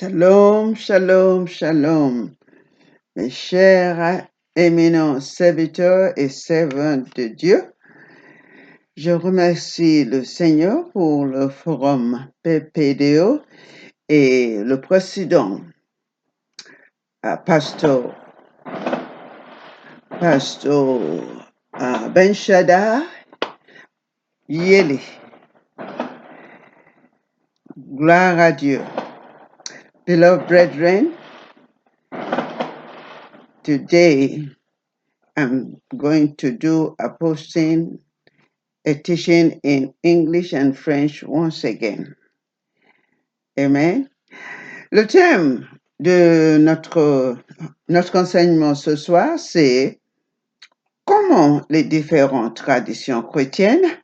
Shalom, shalom, shalom, mes chers éminents serviteurs et servantes de Dieu. Je remercie le Seigneur pour le forum PPDO et le président, Pasteur Ben Shada Yeli. Gloire à Dieu. Beloved brethren, today I'm going to do a teaching in English and French once again. Amen. Le thème de notre enseignement ce soir, c'est comment les différentes traditions chrétiennes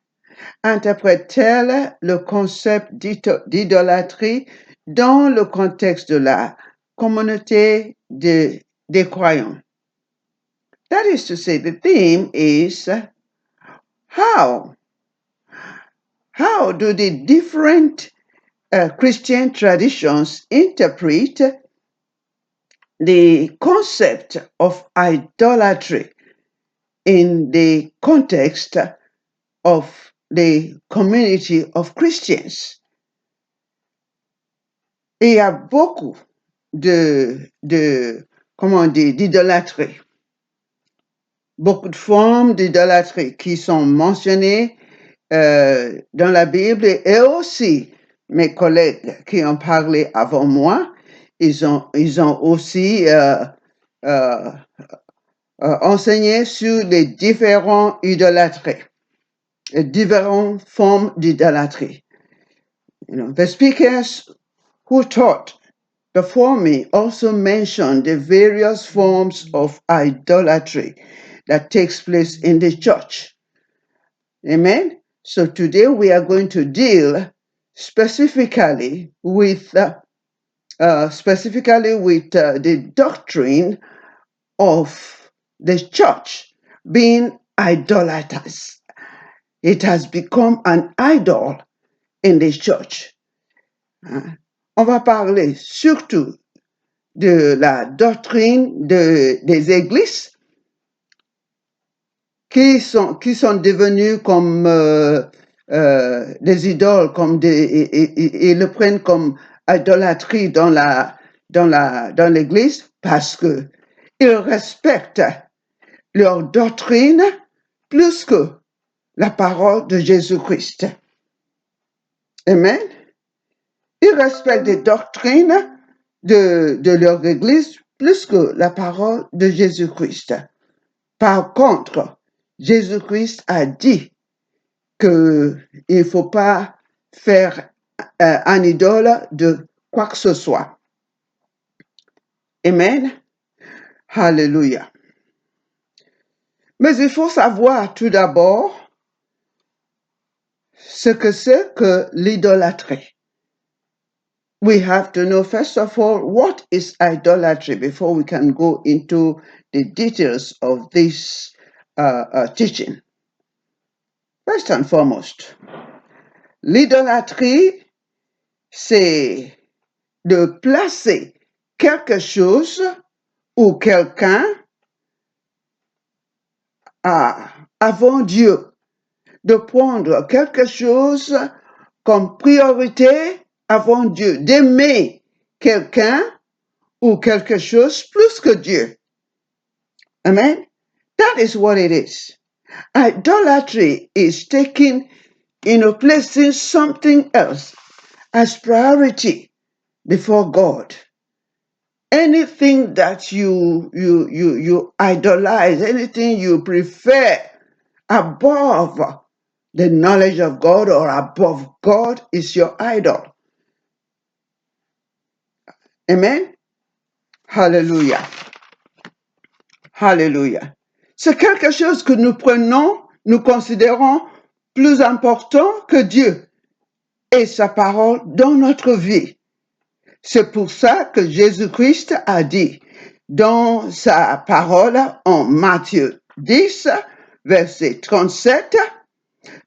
interprètent-elles le concept d'idolâtrie dans le contexte de la communauté des croyants. That is to say, the theme is how do the different Christian traditions interpret the concept of idolatry in the context of the community of Christians. Il y a beaucoup d'idolâtrie, beaucoup de formes d'idolâtrie qui sont mentionnées dans la Bible, et aussi mes collègues qui ont parlé avant moi, ils ont aussi enseigné sur les différentes idolâtries, les différentes formes d'idolâtrie. The speakers who taught before me also mentioned the various forms of idolatry that takes place in the church. Amen. So today we are going to deal specifically with the doctrine of the church being idolaters. It has become an idol in the church. On va parler surtout de la doctrine des églises qui sont devenues comme des idoles, et le prennent comme idolâtrie dans l'église parce que ils respectent leur doctrine plus que la parole de Jésus-Christ. Amen. Ils respectent les doctrines de leur église plus que la parole de Jésus-Christ. Par contre, Jésus-Christ a dit qu'il ne faut pas faire un idole de quoi que ce soit. Amen. Hallelujah. Mais il faut savoir tout d'abord ce que c'est que l'idolâtrie. We have to know, first of all, what is idolatry before we can go into the details of this teaching. First and foremost, l'idolâtrie, c'est de placer quelque chose ou quelqu'un avant Dieu, de prendre quelque chose comme priorité avant Dieu, d'aimer quelqu'un ou quelque chose plus que Dieu. Amen? That is what it is. Idolatry is placing something else as priority before God. Anything that you idolize, anything you prefer above the knowledge of God or above God is your idol. Amen? Hallelujah. Hallelujah. C'est quelque chose que nous considérons plus important que Dieu et sa parole dans notre vie. C'est pour ça que Jésus-Christ a dit dans sa parole en Matthieu 10, verset 37,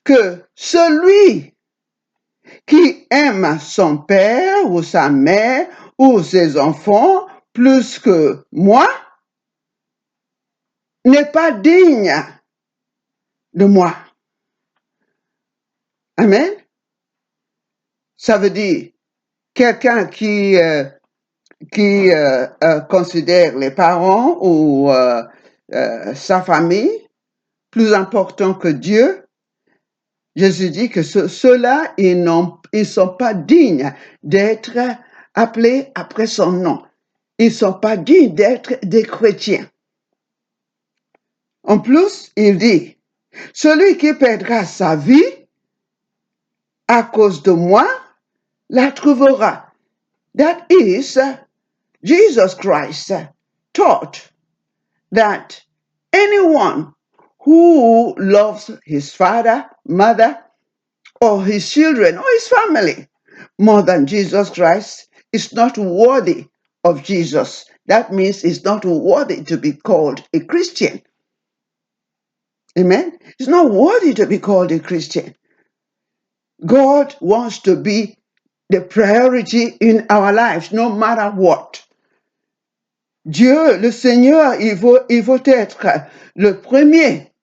que celui qui aime son père ou sa mère ou ses enfants plus que moi n'est pas digne de moi. Amen. Ça veut dire quelqu'un qui considère les parents ou sa famille plus important que Dieu. Jésus dit que ceux-là, ils ne sont pas dignes d'être appelés après son nom. Ils ne sont pas dignes d'être des chrétiens. En plus, il dit, celui qui perdra sa vie à cause de moi la trouvera. That is, Jesus Christ taught that anyone who loves his father, mother, or his children, or his family more than Jesus Christ is not worthy of Jesus. That means he's not worthy to be called a Christian. Amen? He's not worthy to be called a Christian. God wants to be the priority in our lives, no matter what. Dieu, le Seigneur, il veut être le premier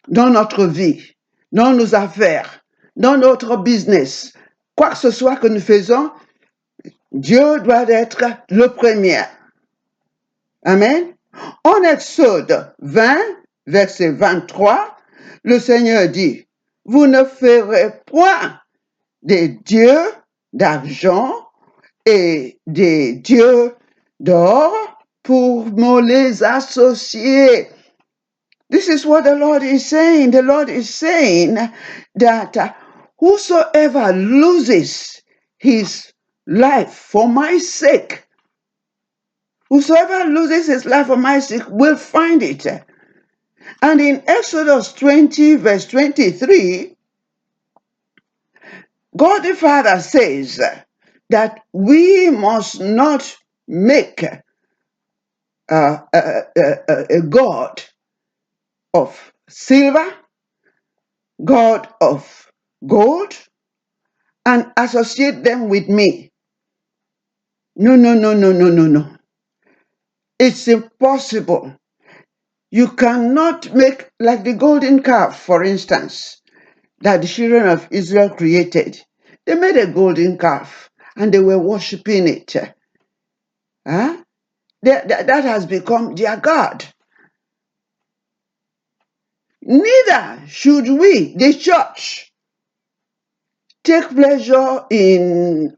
dans notre vie, dans nos affaires, dans notre business. Quoi que ce soit que nous faisons, Dieu doit être le premier. Amen. En Exode 20, verset 23, le Seigneur dit, vous ne ferez point des dieux d'argent et des dieux d'or pour me les associer. This is what the Lord is saying. The Lord is saying that whosoever loses his life for my sake, whosoever loses his life for my sake will find it. And in Exodus 20, verse 23, God the Father says that we must not make a God of silver, God of gold, and associate them with me. No. It's impossible. You cannot make, like the golden calf, for instance, that the children of Israel created. They made a golden calf and they were worshiping it. Huh? That has become their God. Neither should we, the church, take pleasure in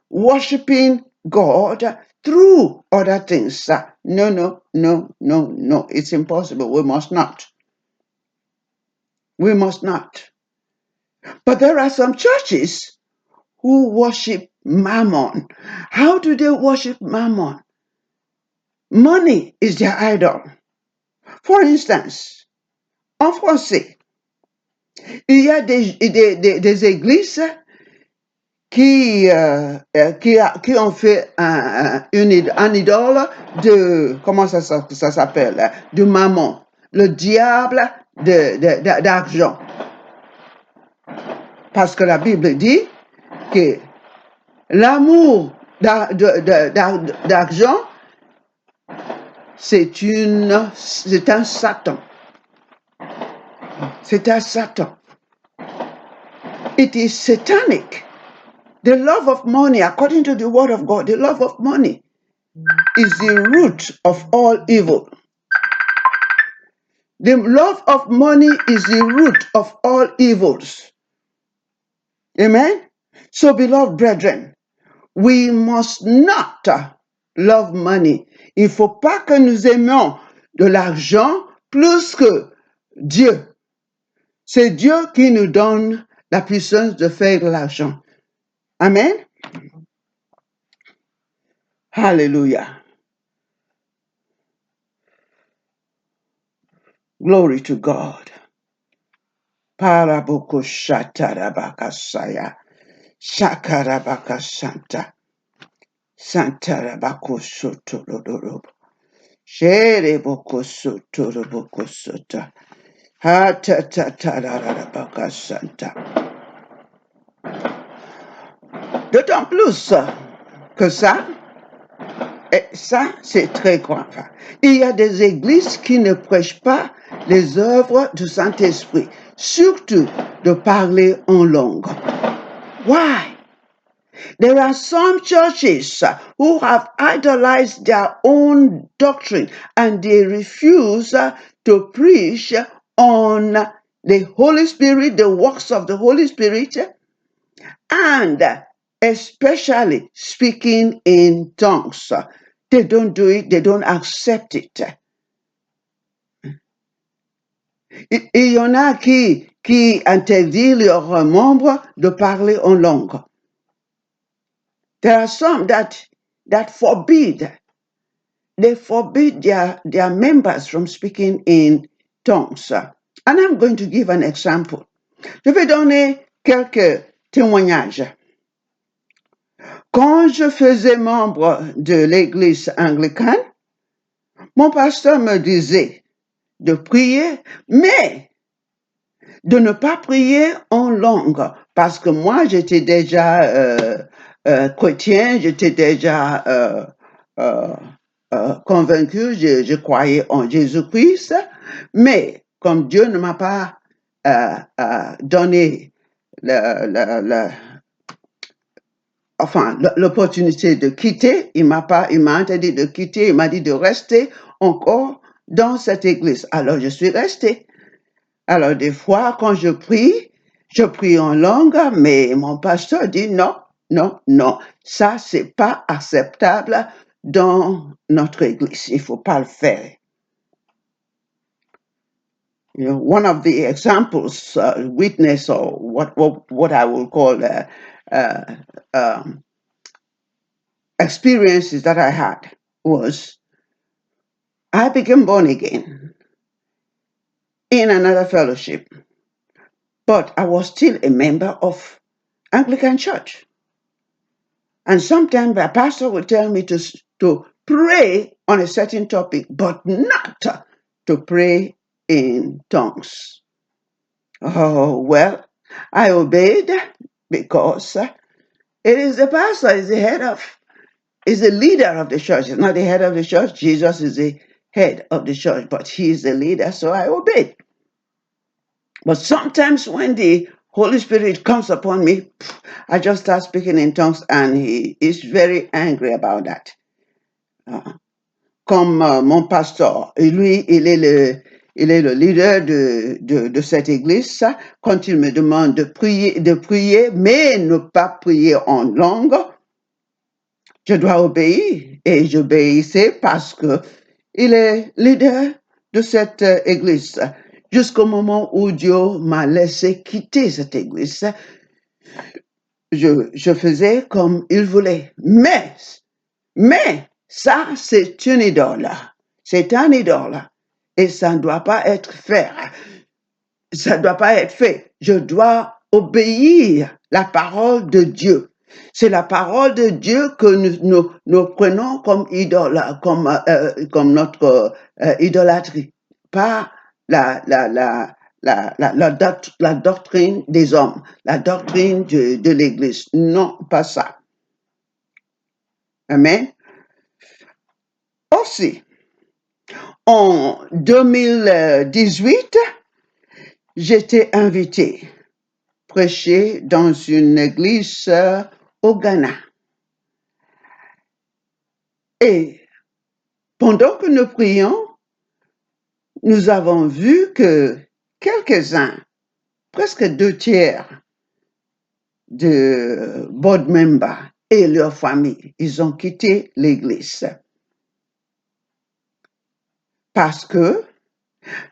worshiping God through other things. No. It's impossible. We must not. We must not. But there are some churches who worship mammon. How do they worship mammon? Money is their idol. For instance, en français, il y a des églises qui ont fait un idole de, comment ça s'appelle, de mammon, le diable d'argent. Parce que la Bible dit que l'amour d'argent, c'est un Satan. C'est un Satan. It is satanic. The love of money, according to the word of God, the love of money is the root of all evil. The love of money is the root of all evils. Amen? So, beloved brethren, we must not love money. Il ne faut pas que nous aimions de l'argent plus que Dieu. C'est Dieu qui nous donne la puissance de faire de l'argent. Amen? Hallelujah. Glory to God. Paraboko shatarabakasaya. Shakarabaka santa. Santarabako sotororobo. Shereboko sotoroboko sota. Hatatatarabaka santa. D'autant plus que ça, Et ça, c'est très grave. Il y a des églises qui ne prêchent pas les œuvres du Saint-Esprit, surtout de parler en langue. Why? There are some churches who have idolized their own doctrine and they refuse to preach on the Holy Spirit, the works of the Holy Spirit, and especially speaking in tongues. They don't do it, they don't accept it. Il y en a qui interdisent leurs membres de parler en langue. There are some that forbid. They forbid their members from speaking in tongues. And I'm going to give an example. Je vais donner quelques témoignages. Quand je faisais membre de l'église anglicane, mon pasteur me disait de prier, mais de ne pas prier en langue, parce que moi, j'étais déjà chrétien, j'étais déjà convaincu, je croyais en Jésus-Christ, mais comme Dieu ne m'a pas donné l'opportunité de quitter, il m'a interdit de quitter, il m'a dit de rester encore dans cette église. Alors je suis restée. Alors des fois, quand je prie en langue, mais mon pasteur dit non, ça c'est pas acceptable dans notre église. Il faut pas le faire. You know, one of the examples, witness, or what I will call experiences that I had was I became born again in another fellowship, but I was still a member of Anglican Church. And sometimes the pastor would tell me to pray on a certain topic, but not to pray in tongues. Oh, well, I obeyed because it is the pastor, is the leader of the church. It's not the head of the church. Jesus is the head of the church, but he is the leader, so I obeyed. But sometimes when the Holy Spirit comes upon me, I just start speaking in tongues, and he is very angry about that. Comme mon pasteur, et lui, il est le leader de cette église. Quand il me demande de prier, mais ne pas prier en langue, je dois obéir, et j'obéissais parce que il est leader de cette église. Jusqu'au moment où Dieu m'a laissé quitter cette église, je faisais comme il voulait. Mais ça, c'est une idole. C'est un idole. Et ça ne doit pas être fait. Ça ne doit pas être fait. Je dois obéir la parole de Dieu. C'est la parole de Dieu que nous prenons comme idole, comme notre idolâtrie. Pas la doctrine des hommes, la doctrine de l'Église. Non, pas ça. Amen. Aussi, en 2018, j'étais invitée prêcher dans une église au Ghana. Et pendant que nous prions, nous avons vu que quelques-uns, presque 2/3 de board members et leurs familles, ils ont quitté l'église. Parce que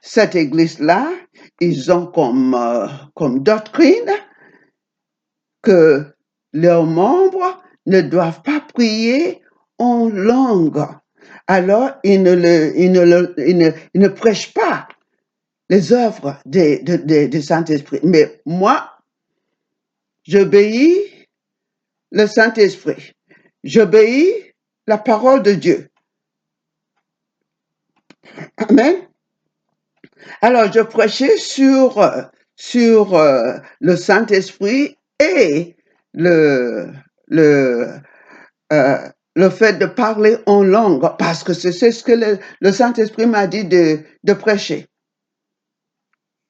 cette église-là, ils ont comme doctrine que leurs membres ne doivent pas prier en langue. Alors, ils ne prêchent pas les œuvres du Saint-Esprit. Mais moi, j'obéis le Saint-Esprit. J'obéis la parole de Dieu. Amen. Alors, je prêchais sur le Saint-Esprit et le fait de parler en langue, parce que c'est ce que le Saint-Esprit m'a dit de prêcher.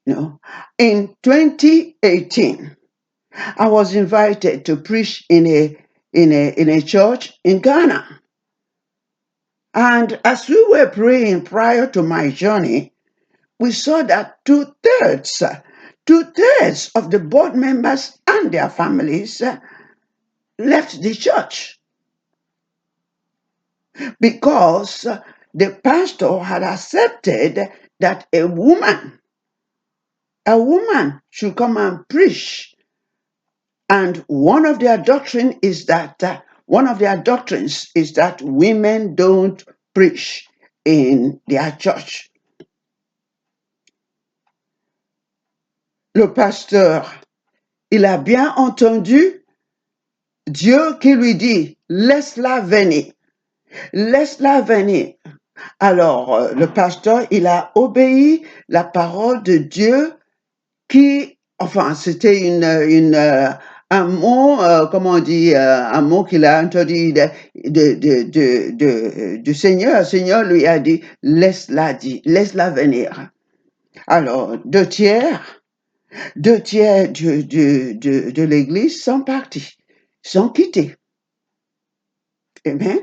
No. In 2018, I was invited to preach in a church in Ghana. And as we were praying prior to my journey, we saw that two-thirds of the board members and their families left the church because the pastor had accepted that a woman should come and preach. And one of their doctrines is that women don't preach in their church. Le pasteur, il a bien entendu Dieu qui lui dit, laisse-la venir. Laisse-la venir. Alors, le pasteur, il a obéi la parole de Dieu qui, enfin, c'était un mot, comment on dit, un mot qu'il a entendu du Seigneur. Le Seigneur lui a dit, laisse-la venir. Alors, deux tiers de l'Église sont partis, sont quittés. Amen.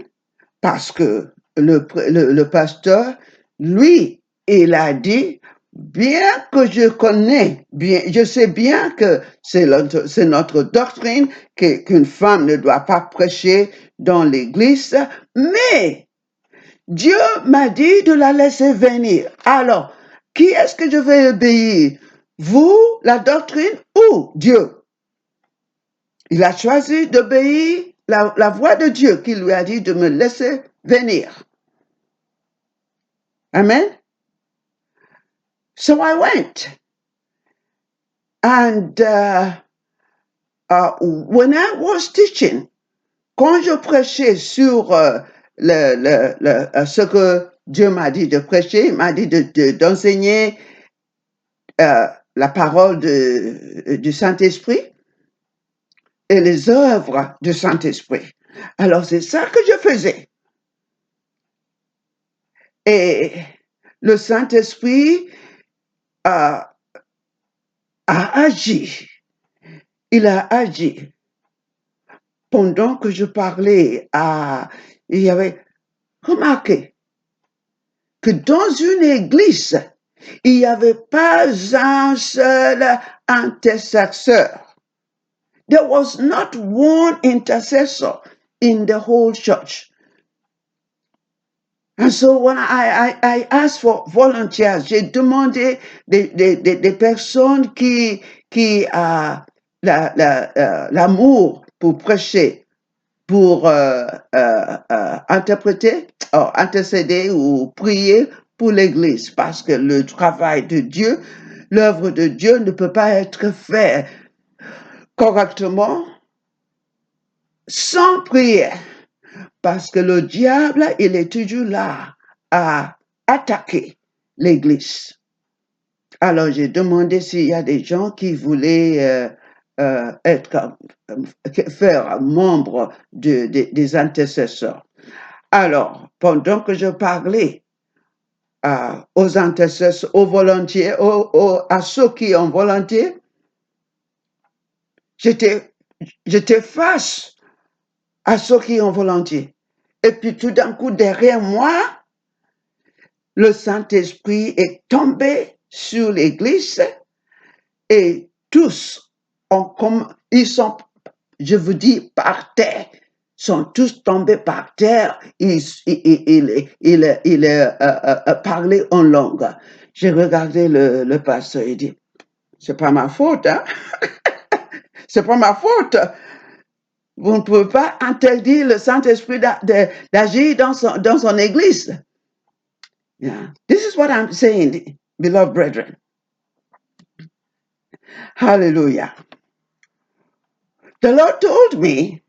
Parce que le pasteur, lui, il a dit, bien que je sais bien que c'est notre doctrine qu'une femme ne doit pas prêcher dans l'église, mais Dieu m'a dit de la laisser venir. Alors, qui est-ce que je vais obéir? Vous, la doctrine ou Dieu? Il a choisi d'obéir la voix de Dieu qui lui a dit de me laisser venir. Amen. So I went. And when I was teaching, quand je prêchais sur ce que Dieu m'a dit de prêcher, il m'a dit d'enseigner la parole du Saint-Esprit et les œuvres du Saint-Esprit. Alors, c'est ça que je faisais. Et le Saint-Esprit a agi. Il a agi. Pendant que je parlais, il y avait remarqué que dans une église, il n'y avait pas un seul intercesseur. There was not one intercessor in the whole church. And so when I asked for volunteers, j'ai demandé des personnes qui l'amour pour prêcher, pour intercéder ou prier pour l'Église, parce que le travail de Dieu, l'œuvre de Dieu ne peut pas être fait correctement sans prière, parce que le diable, il est toujours là à attaquer l'Église. Alors, j'ai demandé s'il y a des gens qui voulaient faire membre des intercesseurs. Alors, pendant que je parlais aux intercesseurs, aux volontiers, à ceux qui ont volontiers, j'étais face à ceux qui ont volontiers. Et puis tout d'un coup, derrière moi, le Saint-Esprit est tombé sur l'Église et tous ils sont, je vous dis, par terre, sont tous tombés par terre, ils parlaient en langue. J'ai regardé le pasteur et dit, c'est pas ma faute, hein? C'est pas ma faute. Vous ne pouvez pas interdire le Saint-Esprit d'agir dans son église. Yeah. This is what I'm saying, beloved brethren. Hallelujah. The Lord told me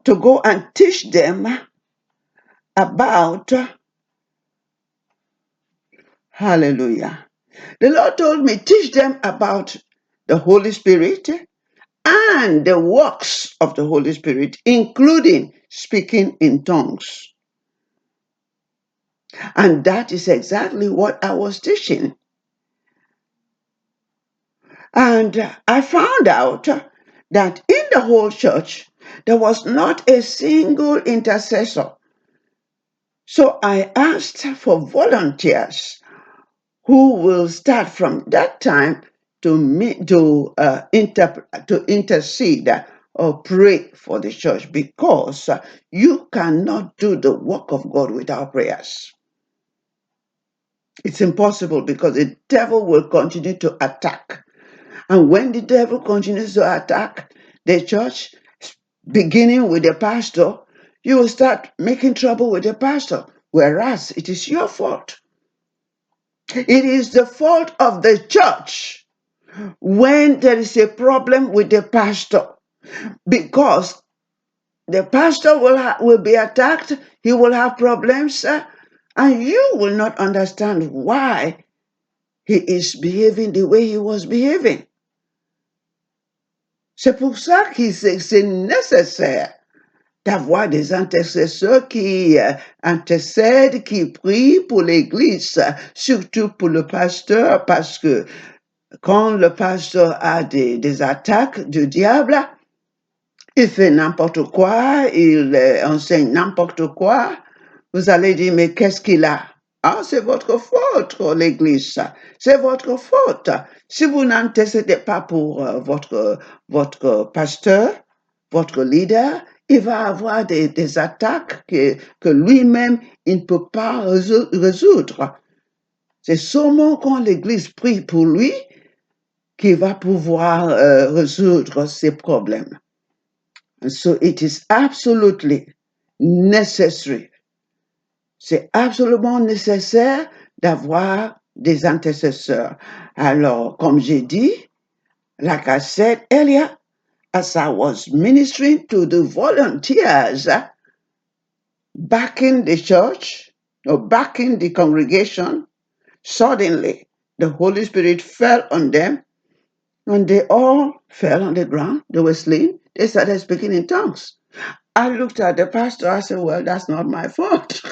to go and teach them about, hallelujah. The Lord told me, teach them about the Holy Spirit and the works of the Holy Spirit, including speaking in tongues. And that is exactly what I was teaching. And I found out that in the whole church, there was not a single intercessor. So I asked for volunteers who will start from that time to intercede or pray for the church, because you cannot do the work of God without prayers. It's impossible, because the devil will continue to attack. And when the devil continues to attack the church, beginning with the pastor, you will start making trouble with the pastor, whereas it is your fault. It is the fault of the church when there is a problem with the pastor, because the pastor will be attacked, he will have problems, and you will not understand why he is behaving the way he was behaving. C'est pour ça que c'est nécessaire d'avoir des intercesseurs qui intercèdent, qui prient pour l'Église, surtout pour le pasteur, parce que quand le pasteur a des attaques du diable, il fait n'importe quoi, il enseigne n'importe quoi. Vous allez dire, mais qu'est-ce qu'il a? Ah, c'est votre faute, l'Église. C'est votre faute. Si vous n'intercédez pas pour votre pasteur, votre leader, il va avoir des attaques que lui-même, il ne peut pas résoudre. C'est seulement quand l'Église prie pour lui qu'il va pouvoir résoudre ses problèmes. And so it is absolutely necessary. C'est absolument nécessaire d'avoir des intercesseurs. Alors, comme j'ai dit, like I said earlier, as I was ministering to the volunteers back in the church or back in the congregation, suddenly the Holy Spirit fell on them, and they all fell on the ground. They were slain. They started speaking in tongues. I looked at the pastor. I said, well, that's not my fault.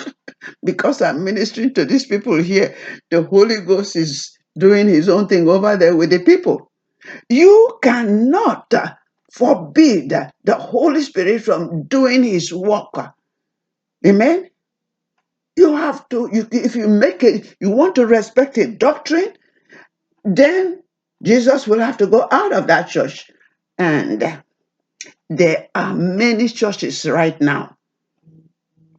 Because I'm ministering to these people here, the Holy Ghost is doing his own thing over there with the people. You cannot forbid the Holy Spirit from doing his work. Amen? You have to, if you make it, you want to respect a doctrine, then Jesus will have to go out of that church. And there are many churches right now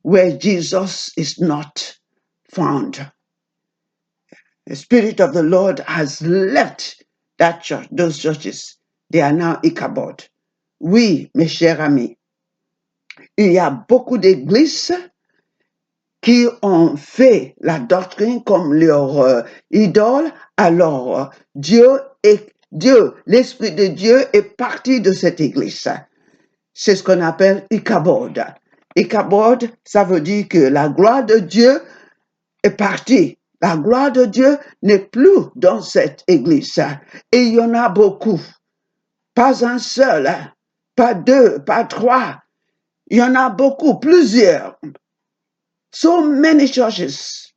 where Jesus is not found. The Spirit of the Lord has left that church, those churches. They are now Ichabod. Oui, mes chers amis, il y a beaucoup d'églises qui ont fait la doctrine comme leur idole. Alors, Dieu, l'Esprit de Dieu est parti de cette église. C'est ce qu'on appelle Ichabod. Ichabod, ça veut dire que la gloire de Dieu est partie. La gloire de Dieu n'est plus dans cette église. Et il y en a beaucoup. Pas un seul, pas deux, pas trois. Il y en a beaucoup, plusieurs. So many churches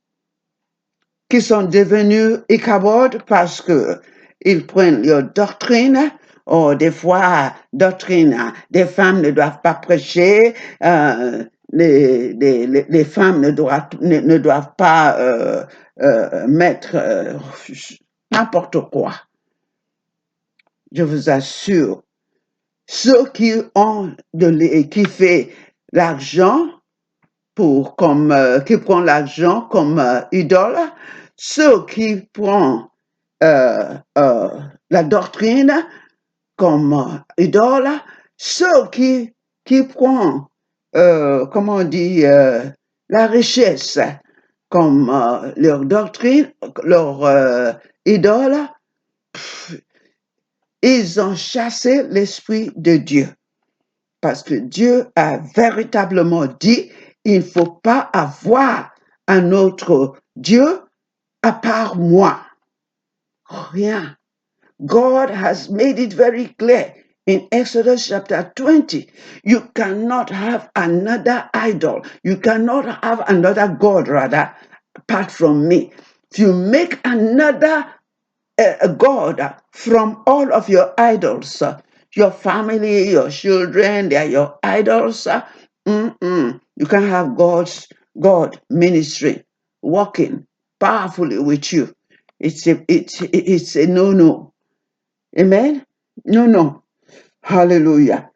qui sont devenus Ichabod parce que ils prennent leur doctrine, ou des fois, doctrine, des femmes ne doivent pas prêcher, les femmes ne doivent pas mettre n'importe quoi. Je vous assure, ceux qui fait l'argent qui prend l'argent comme idole, ceux qui prennent la doctrine comme idole, ceux qui prennent, comment on dit, la richesse comme leur doctrine, leur idole, ils ont chassé l'Esprit de Dieu. Parce que Dieu a véritablement dit, il ne faut pas avoir un autre Dieu à part moi. Rien. God has made it very clear in Exodus chapter 20, you cannot have another idol. You cannot have another God, rather, apart from me. If you make another God from all of your idols, your family, your children, they are your idols. You can have God ministry working powerfully with you. It's a no. Amen? No. Hallelujah.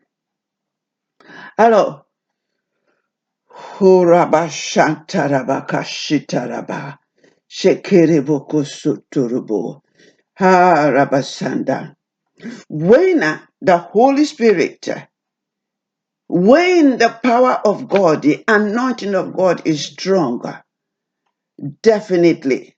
Alors, Horaba Shantaraba Kashitaraba Shekerebo Suturubo Harabasanda. When the Holy Spirit, when the power of God, the anointing of God is stronger, definitely,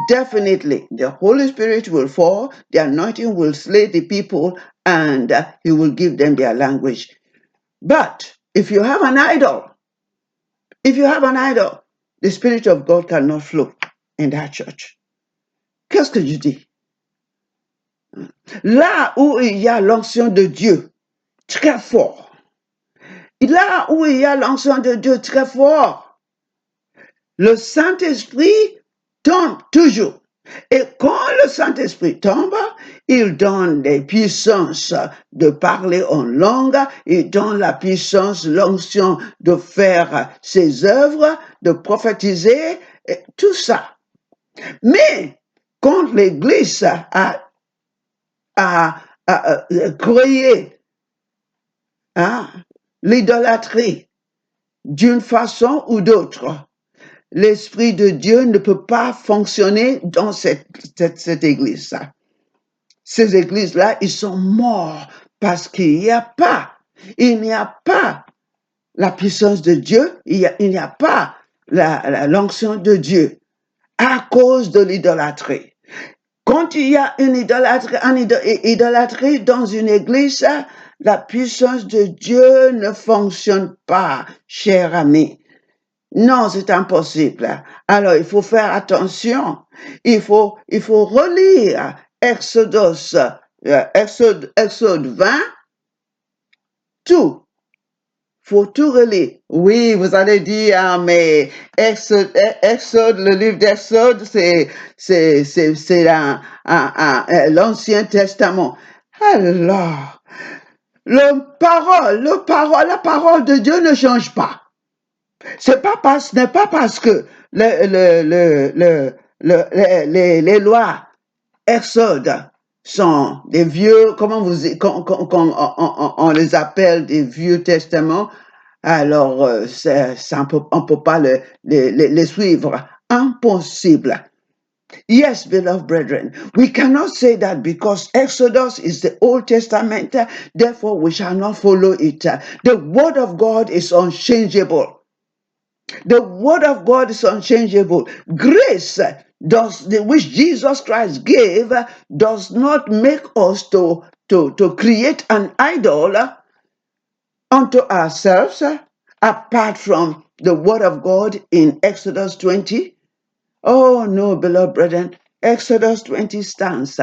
the Holy Spirit will fall, the anointing will slay the people, and He will give them their language. But if you have an idol, the Spirit of God cannot flow in that church. Qu'est-ce que je dis? Là où il y a l'onction de Dieu très fort, là où il y a l'onction de Dieu très fort, le Saint-Esprit tombe toujours. Et quand le Saint-Esprit tombe, il donne des puissances de parler en langue, il donne la puissance, l'onction de faire ses œuvres, de prophétiser, tout ça. Mais quand l'Église a créé l'idolâtrie d'une façon ou d'autre, l'Esprit de Dieu ne peut pas fonctionner dans cette église-là. Ces églises-là, ils sont morts parce qu'il n'y a pas la puissance de Dieu, il n'y a pas l'onction de Dieu à cause de l'idolâtrie. Quand il y a une idolâtrie dans une église, la puissance de Dieu ne fonctionne pas, cher ami. Non, c'est impossible. Alors, il faut faire attention. Il faut relire Exode 20, tout. Faut tout relire. Oui, vous allez dire, mais Exode, le livre d'Exode, c'est l'Ancien Testament. Alors, la parole de Dieu ne change pas. Ce n'est pas parce que les lois Exode sont des vieux, comment on les appelle, des vieux testaments, alors on peut pas les suivre. Impossible. Yes, beloved brethren, we cannot say that because Exodus is the Old Testament, therefore we shall not follow it. The word of God is unchangeable. The word of God is unchangeable. Grace which Jesus Christ gave does not make us to create an idol unto ourselves apart from the word of God in Exodus 20. Oh no, beloved brethren, Exodus 20 stands.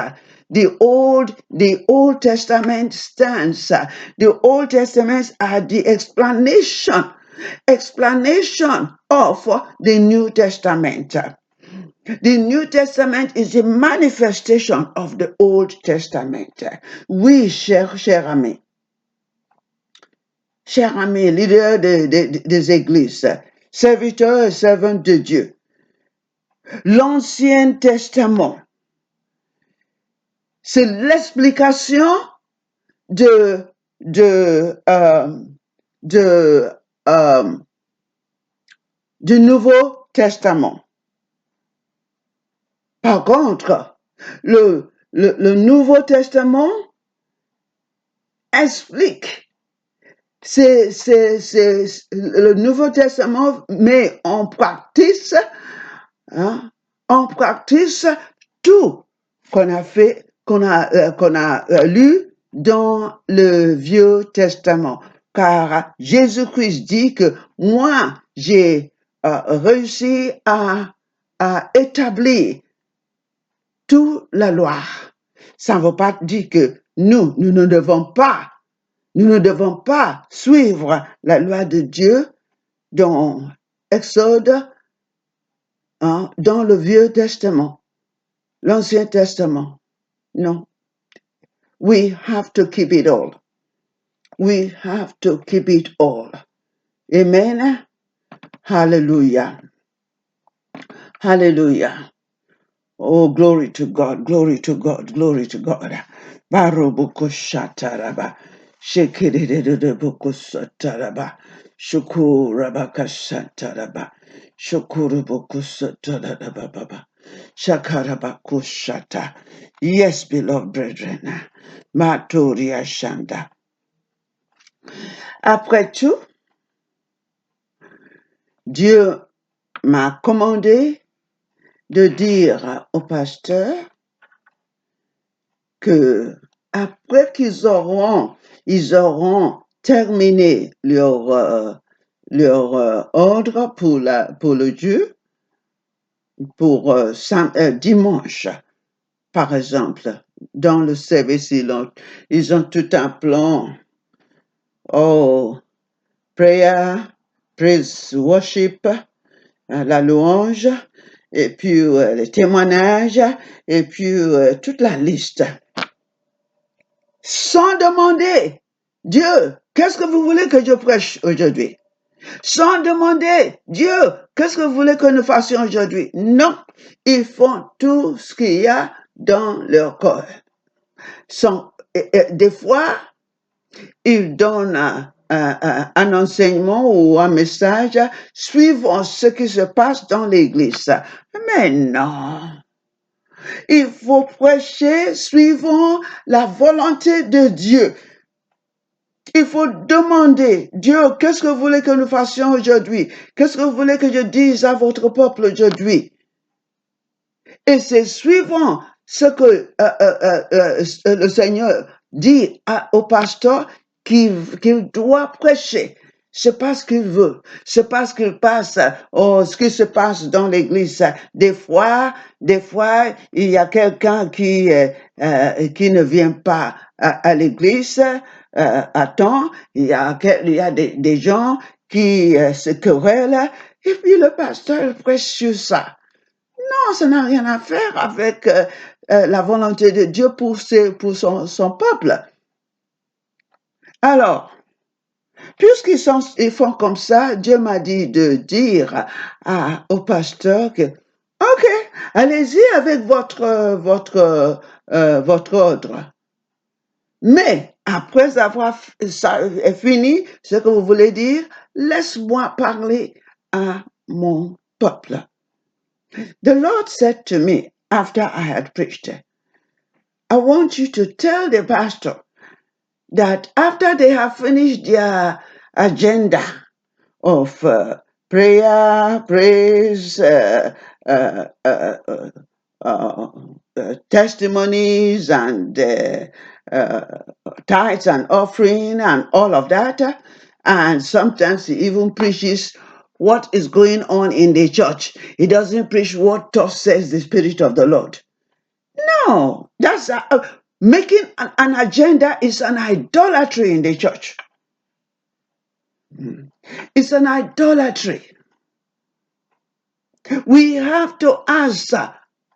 The Old Testament stands. The Old Testaments are the explanation of the New Testament. The New Testament is a manifestation of the Old Testament. Oui, cher ami, leader des églises, serviteurs et servantes de Dieu, l'Ancien Testament, c'est l'explication du Nouveau Testament. Par contre, le Nouveau Testament explique, le Nouveau Testament met en pratique, tout qu'on a lu dans le Vieux Testament. Car Jésus-Christ dit que moi, j'ai réussi à établir toute la loi. Ça ne veut pas dire que nous ne devons pas suivre la loi de Dieu dans Exode, hein, dans le Vieux Testament, l'Ancien Testament. Non. We have to keep it all. We have to keep it all. Amen. Hallelujah. Hallelujah. Oh, glory to God, glory to God, glory to God. Barobuko shataraba. Shekididididiboko sataraba. Shukurabaka sataraba. Shukurubuko sataraba baba. Shakarabaku shata. Yes, beloved brethren. Matoria shanda. Après tout, Dieu m'a commandé de dire au pasteur que après qu'ils auront terminé leur ordre pour le Dieu, pour dimanche, par exemple, dans le service, ils ont tout un plan. Oh, prayer, praise, worship, la louange, et puis les témoignages, et puis toute la liste. Sans demander, Dieu, qu'est-ce que vous voulez que je prêche aujourd'hui? Sans demander, Dieu, qu'est-ce que vous voulez que nous fassions aujourd'hui? Non, ils font tout ce qu'il y a dans leur corps. Des fois, ils donnent un enseignement ou un message suivant ce qui se passe dans l'église. Mais non, il faut prêcher suivant la volonté de Dieu. Il faut demander, Dieu, qu'est-ce que vous voulez que nous fassions aujourd'hui? Qu'est-ce que vous voulez que je dise à votre peuple aujourd'hui? Et c'est suivant ce que le Seigneur dit au pasteur qu'il doit prêcher. C'est pas ce qu'il veut. C'est pas ce qu'il passe, ce qui se passe dans l'église. Des fois, il y a quelqu'un qui ne vient pas à l'église à temps. Il y a des gens qui se querellent. Et puis le pasteur prêche sur ça. Non, ça n'a rien à faire avec la volonté de Dieu pour son peuple. Alors, puisqu'ils font comme ça, Dieu m'a dit de dire au pasteur que, OK, allez-y avec votre ordre. Mais après avoir fini ce que vous voulez dire, laisse-moi parler à mon peuple. The Lord said to me after I had preached, I want you to tell the pastor that after they have finished their agenda of prayer, praise, testimonies, and tithes and offering, and all of that, and sometimes he even preaches what is going on in the church. He doesn't preach what thus says the Spirit of the Lord. No, that's making an agenda is an idolatry in the church. It's an idolatry. We have to ask,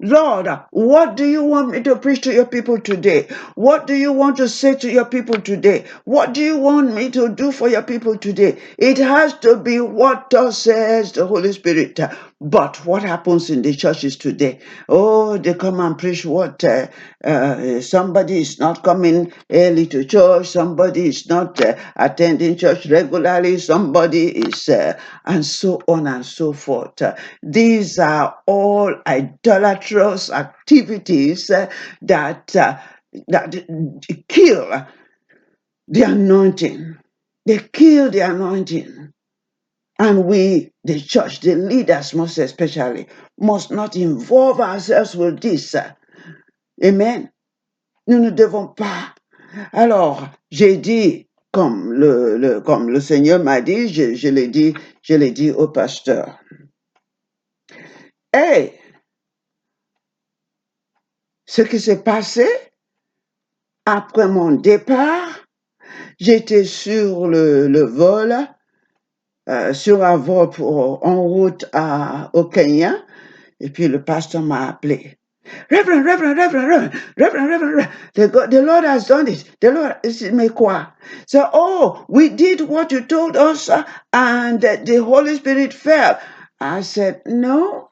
Lord, what do you want me to preach to your people today? What do you want to say to your people today? What do you want me to do for your people today? It has to be what thus says the Holy Spirit. But what happens in the churches today? Oh, they come and preach what somebody is not coming early to church, somebody is not attending church regularly, somebody is, and so on and so forth. These are all idolatrous activities that kill the anointing. They kill the anointing. And we, the church, the leaders most especially, must not involve ourselves with this. Amen. Nous ne devons pas. Alors, j'ai dit, comme le Seigneur m'a dit, je l'ai dit au pasteur. Et ce qui s'est passé après mon départ, j'étais sur le vol, sur un vol en route au Kenya, et puis le pasteur m'a appelé. Reverend, the Lord has done it. The Lord, mais quoi? So, oh, we did what you told us, and the Holy Spirit fell. I said, no,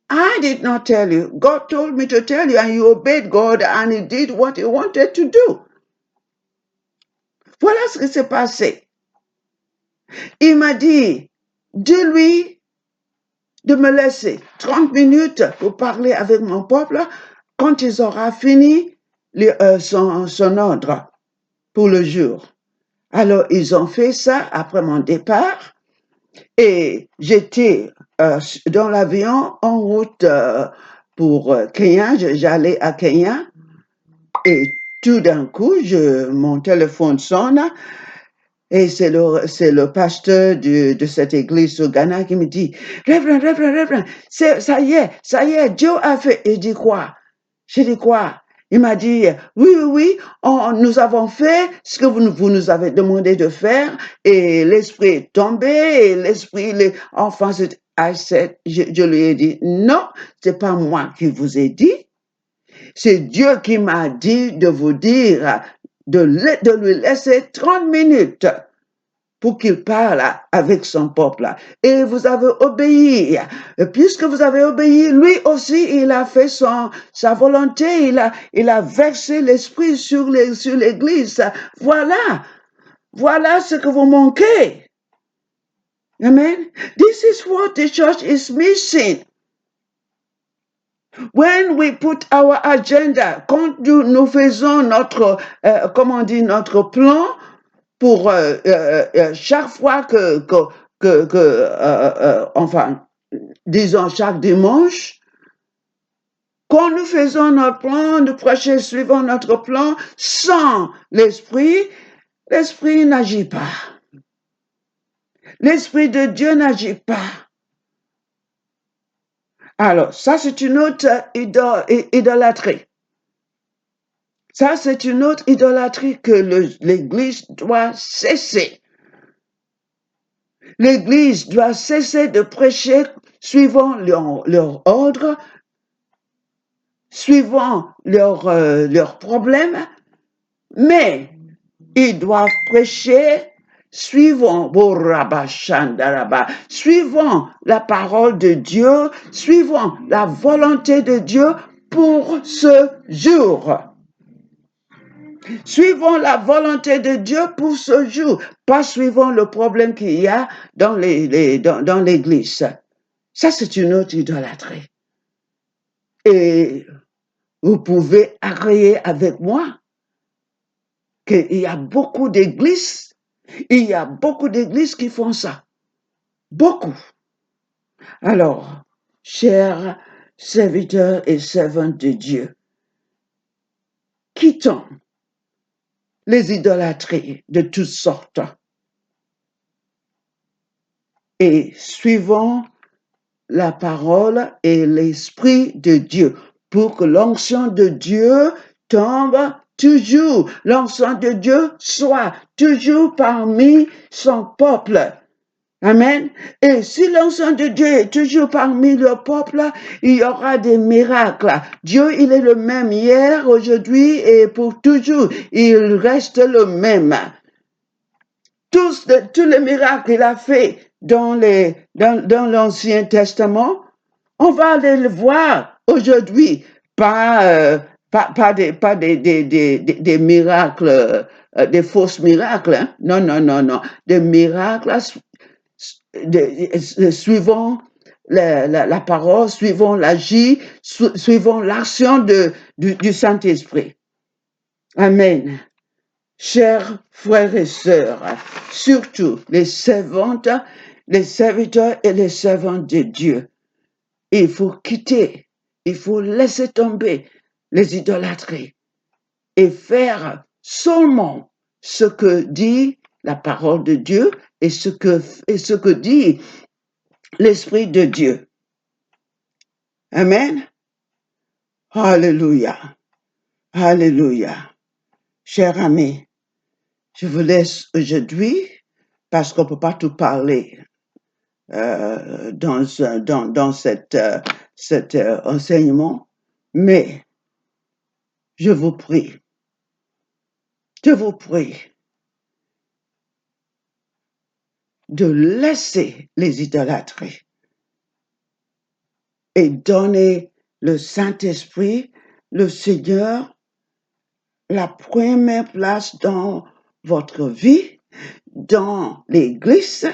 I did not tell you. God told me to tell you, and you obeyed God, and He did what He wanted to do. Voilà ce qui s'est passé. Il m'a dit, dis-lui de me laisser 30 minutes pour parler avec mon peuple quand ils auront fini son ordre pour le jour. Alors, ils ont fait ça après mon départ et j'étais dans l'avion en route pour Kenya. J'allais à Kenya et tout d'un coup, mon téléphone sonne et c'est le pasteur de cette église au Ghana qui me dit, Révérend, ça y est, Dieu a fait. Et dit quoi? J'ai dit quoi? Il m'a dit, oui, nous avons fait ce que vous nous avez demandé de faire et l'esprit est tombé et enfin, je lui ai dit, non, c'est pas moi qui vous ai dit, c'est Dieu qui m'a dit de vous dire de lui laisser 30 minutes pour qu'il parle avec son peuple. Et vous avez obéi. Et puisque vous avez obéi, lui aussi, il a fait sa volonté. Il a versé l'esprit sur l'église. Voilà ce que vous manquez. Amen. This is what the church is missing. When we put our agenda, quand nous faisons notre plan pour chaque fois enfin, disons chaque dimanche, quand nous faisons notre plan, nous prêchons suivant notre plan, sans l'esprit n'agit pas. L'esprit de Dieu n'agit pas. Alors, ça, c'est une autre idolâtrie. Ça, c'est une autre idolâtrie que l'Église doit cesser. L'Église doit cesser de prêcher suivant leur ordre, suivant leurs problèmes, mais ils doivent prêcher suivant la parole de Dieu, suivant la volonté de Dieu pour ce jour. Suivons la volonté de Dieu pour ce jour, pas suivant le problème qu'il y a dans l'église. Ça, c'est une autre idolâtrie. Et vous pouvez agréer avec moi qu'il y a beaucoup d'églises, qui font ça. Beaucoup. Alors, chers serviteurs et servantes de Dieu, quittons les idolâtries de toutes sortes et suivons la parole et l'esprit de Dieu pour que l'onction de Dieu tombe toujours, l'onction de Dieu soit toujours parmi son peuple. Amen. Et si l'onction de Dieu est toujours parmi le peuple, il y aura des miracles. Dieu, il est le même hier, aujourd'hui et pour toujours. Il reste le même. Tous les miracles qu'il a fait dans l'Ancien Testament, on va aller le voir aujourd'hui. Pas des miracles, des fausses miracles. Hein? Non. Des miracles suivant la parole, suivant l'agir, suivant l'action du Saint-Esprit. Amen. Chers frères et sœurs, surtout les servantes, les serviteurs et les servantes de Dieu, il faut quitter, il faut laisser tomber les idolâtries et faire seulement ce que dit la parole de Dieu et ce que dit l'Esprit de Dieu. Amen. Alléluia. Alléluia. Cher ami, je vous laisse aujourd'hui parce qu'on ne peut pas tout parler dans cet enseignement, mais je vous prie de laisser les idolâtries et donner le Saint-Esprit, le Seigneur, la première place dans votre vie, dans l'Église,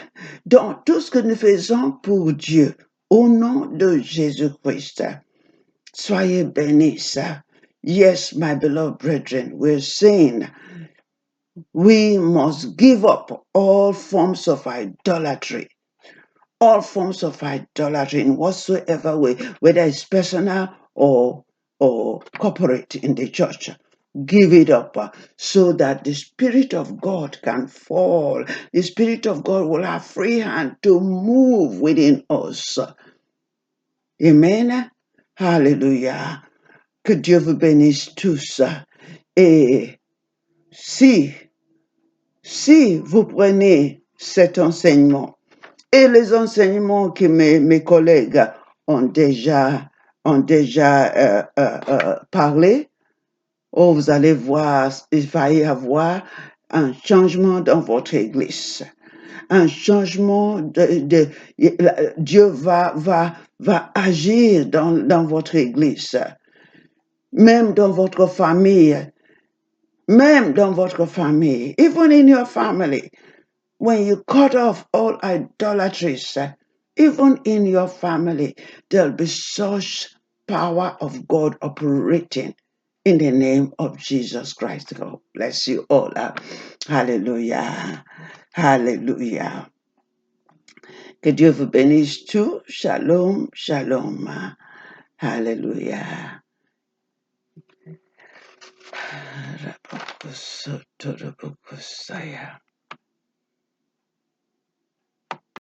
dans tout ce que nous faisons pour Dieu, au nom de Jésus-Christ. Soyez bénis. Yes, my beloved brethren, we're saying we must give up all forms of idolatry. All forms of idolatry in whatsoever way, whether it's personal or corporate in the church. Give it up so that the Spirit of God can fall. The Spirit of God will have free hand to move within us. Amen. Hallelujah. Que Dieu vous bénisse tous. Et si vous prenez cet enseignement et les enseignements que mes collègues ont déjà parlé, vous allez voir, il va y avoir un changement dans votre église. Un changement Dieu va agir dans votre église. Même dans votre famille. Even in your family. When you cut off all idolatries, even in your family, there'll be such power of God operating in the name of Jesus Christ. God bless you all. Hallelujah. Hallelujah. Que Dieu vous bénisse tous. Shalom, shalom. Hallelujah.